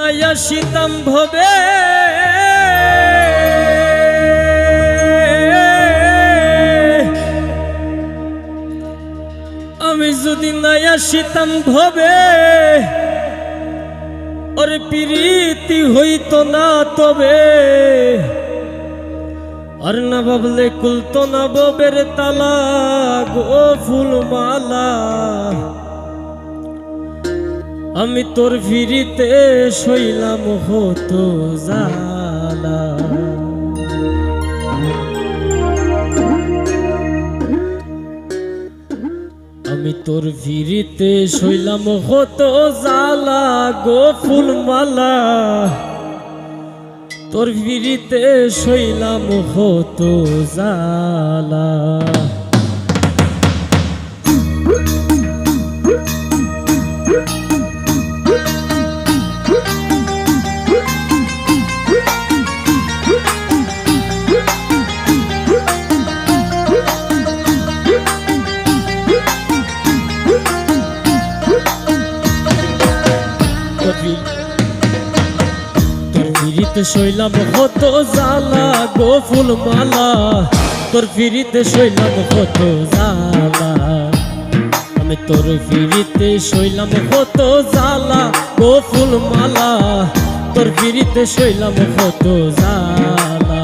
আসিতাম ভবে আমি যদি না আসিতাম ভবে ওরে প্রীতি হইতো না তবে আর না ভাবলে খুলতো না ববের তালা গো ফুলমালা আমি তোর ফিরিতে শৈলাম হতো জালা আমি তোর ফিরিতে শৈলাম হতো জালা গো ফুলমালা তোর ফিরিতে শৈলাম হতো জালা ফিরিতে শৈলাম হতো জালা গো ফুলমালা তোর ফিরিতে শৈলাম হতো জালা আমি তোর ফিরিতে শৈলাম হতো জালা গো ফুলমালা তোর ফিরিতে শৈলাম হতো জালা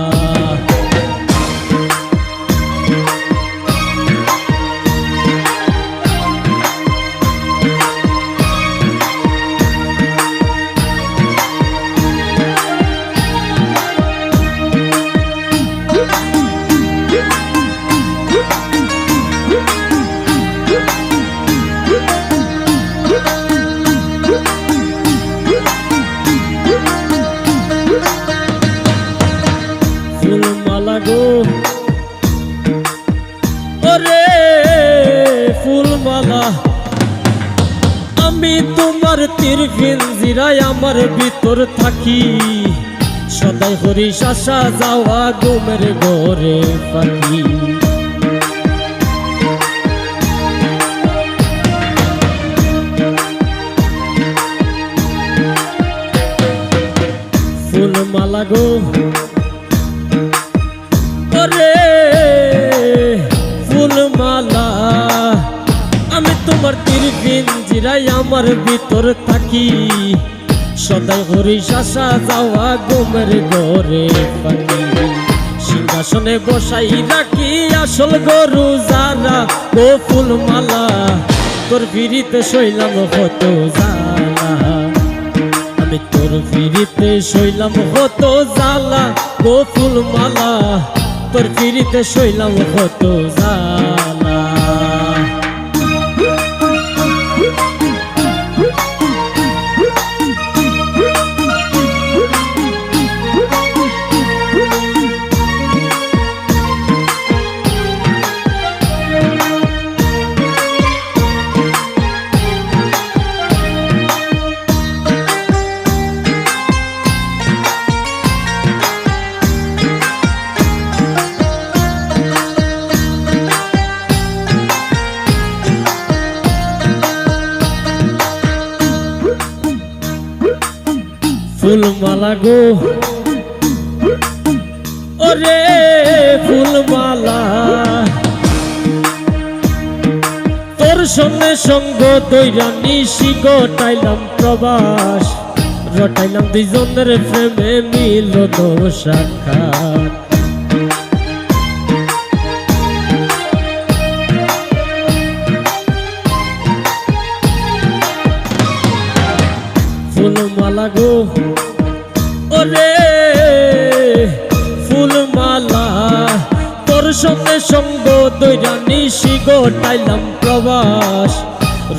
ফুলমালা গো ওরে ফুলমালা আমি তোমার তীর পিঞ্জিরায় আমার ভিতর থাকি সদাই হরিষ আসা যাওয়া ঘুমের ঘরে পাখি ফুলমালা গো ওরে ফুলমালা আমি তোমার তীর পিঞ্জিরায় আমার ভিতর থাকি সদাই হরিষ আসা যাওয়া ঘুমের ঘরে পাখি সিংহাসনে বসাই রাখি আসল গরু যারা গো ফুলমালা তোর ফিরিতে শৈলাম হতো জালা আমি তোর ফিরিতে শৈলাম হতো জালা গো ফুলমালা তোর ফিরিতে শৈলাম হতো জালা ফুলমালা গো ওরে ফুলমালা তোর সঙ্গে সঙ্গ দইরা নিশি গোটাইলাম প্রবাস রটাইলাম দুইজনের প্রেমে মিলন সাক্ষাৎ ফুলমালা গো ওরে ফুলমালা তোর সঙ্গে সঙ্গ দইরা নিশি গোটাইলাম প্রবাস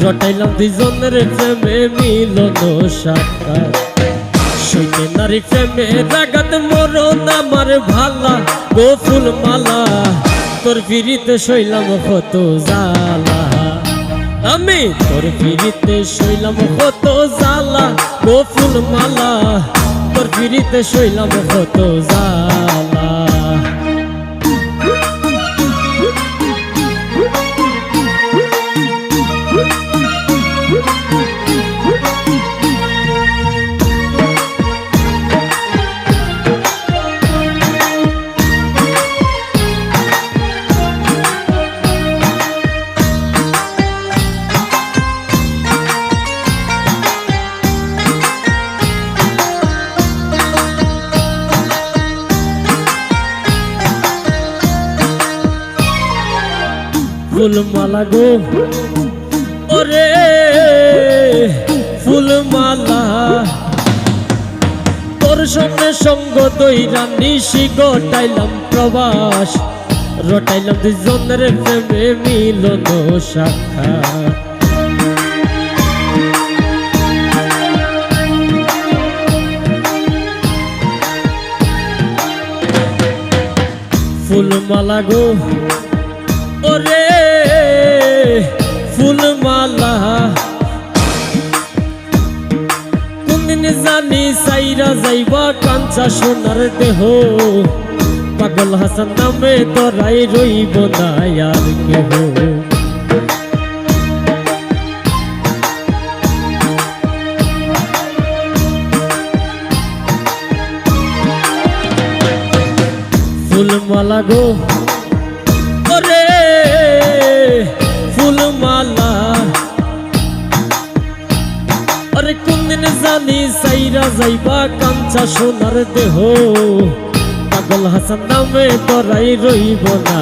রটাইলাম দুইজনের প্রেমে মিলন সাক্ষাৎ সইতে নারী প্রেমে রাগাত মরণ আমার ভালা গো ফুলমালা তোর ফিরিতে শৈলাম হতো জালা আমি তোর ফিরিতে শৈলাম হতো জালা গো ফুলমালা তোর ফিরিতে শৈলাম হতো জালা ফুলমালা গো ওরে ফুলমালা তোর সঙ্গে সঙ্গ দইরা নিশি গটাইলাম প্রবাস রটাইলাম দুজনের প্রেমে মিলন সাক্ষাৎ ফুলমালা গো ওরে ফুলমালা কোনদিন জানি সাইরা যাইবা কাঞ্চা সোনার দেহ পাগল হাসান নামে তোরাই রইব না আর কেহ ফুলমালা গো ওরে ফুলমালা আরে কোনদিন জানি সাইরা যাইবা কাঞ্চা সোনার দেহ পাগল হাসান নামে তোরাই রইব না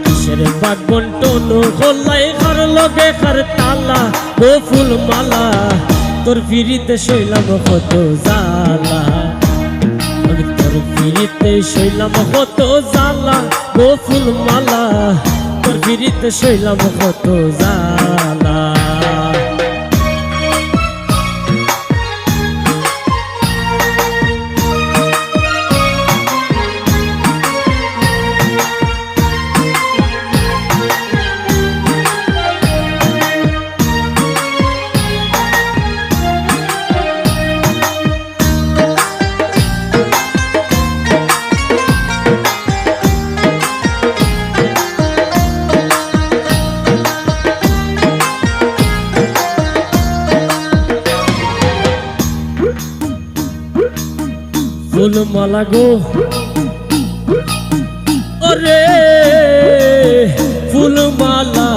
কিসের বাগ বন্টন হলাই খার লগে খার তালা ও ফুলমালা তোর ফিরিতে শৈলাম কত জালা তোর ফিরিতে শৈলাম কত জালা ও ফুলমালা তোর ফিরিতে শৈলাম কত জালা ফুলমালা গো ওরে ফুলমালা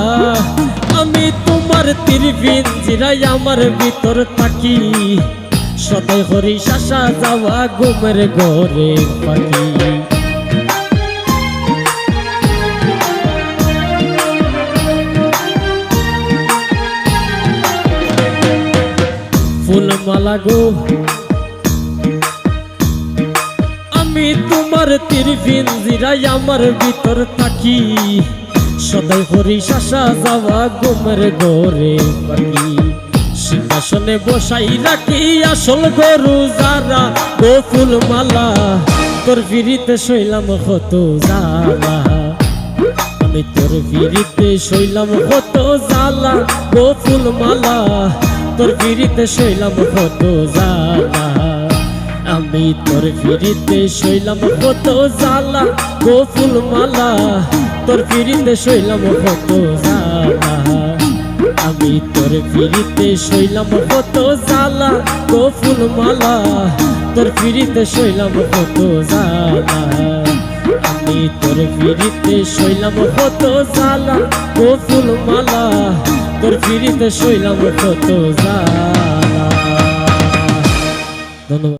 আমি তোমার তীরবিন জিরাই আমার ভিতর থাকি সদাই হরি শাসা যাওয়া ঘুমের ঘরে পাখি ফুলমালা গো আমি তোমার তীরবিন জিরাই আমার ভিতর থাকি সদাই হরি শাসা যাওয়া ঘুমের ঘরে পাখি সিংহাসনে বসাই রাখি আসল গরু যারা গো ফুলমালা তোর ফিরিতে শৈলাম কত জালা আমি তোর ফিরিতে শৈলাম কত জালা গো ফুলমালা তোর ফিরিতে শৈলাম কত জালা আমি তোর ফিরিতে শৈলাম কত জালা গো ফুলমালা তোর ফিরিতে শৈলাম কত জালা আমি তোর ফিরিতে শৈলাম কত জালা গো ফুলমালা তোর ফিরিতে শৈলাম কত জালা আমি তোর ফিরিতে শৈলাম কত জালা গো ফুলমালা তোর ফিরিতে শৈলাম কত জালা। ধন্যবাদ।